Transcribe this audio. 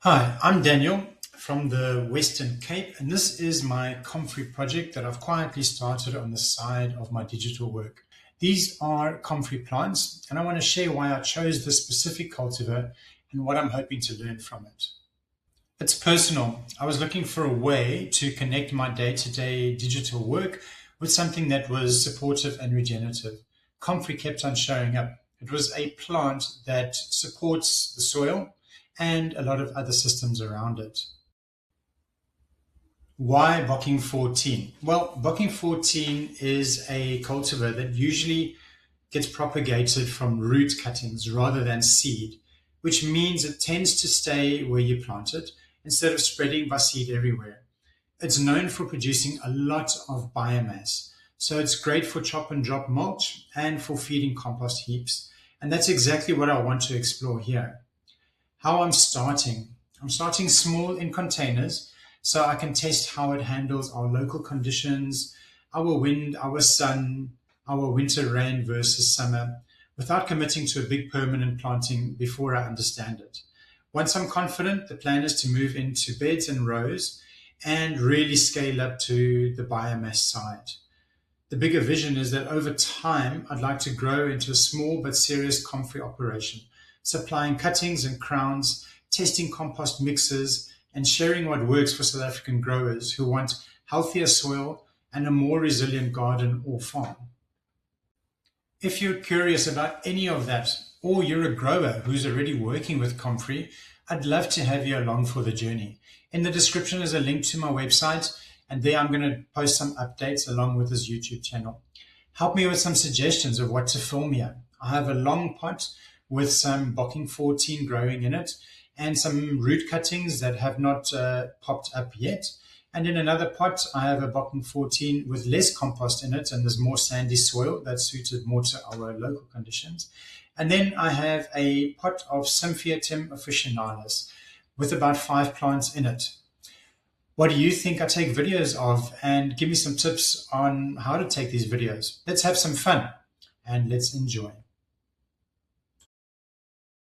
Hi, I'm Daniel from the Western Cape, and this is my Comfrey project that I've quietly started on the side of my digital work. These are Comfrey plants, and I want to share why I chose this specific cultivar and what I'm hoping to learn from it. It's personal. I was looking for a way to connect my day-to-day digital work with something that was supportive and regenerative. Comfrey kept on showing up. It was a plant that supports the soil and a lot of other systems around it. Why Bocking 14? Well, Bocking 14 is a cultivar that usually gets propagated from root cuttings rather than seed, which means it tends to stay where you plant it instead of spreading by seed everywhere. It's known for producing a lot of biomass, so it's great for chop and drop mulch and for feeding compost heaps. And that's exactly what I want to explore here. How I'm starting. I'm starting small in containers so I can test how it handles our local conditions, our wind, our sun, our winter rain versus summer, without committing to a big permanent planting before I understand it. Once I'm confident, the plan is to move into beds and rows and really scale up to the biomass side. The bigger vision is that over time, I'd like to grow into a small but serious comfrey operation, supplying cuttings and crowns, testing compost mixes, and sharing what works for South African growers who want healthier soil and a more resilient garden or farm. If you're curious about any of that, or you're a grower who's already working with Comfrey, I'd love to have you along for the journey. In the description is a link to my website, and there I'm going to post some updates along with this YouTube channel. Help me with some suggestions of what to film here. I have a long pot with some Bocking 14 growing in it and some root cuttings that have not popped up yet. And in another pot, I have a Bocking 14 with less compost in it, and there's more sandy soil that's suited more to our local conditions. And then I have a pot of Symphytum officinalis with about 5 plants in it. What do you think I take videos of? And give me some tips on how to take these videos. Let's have some fun and let's enjoy.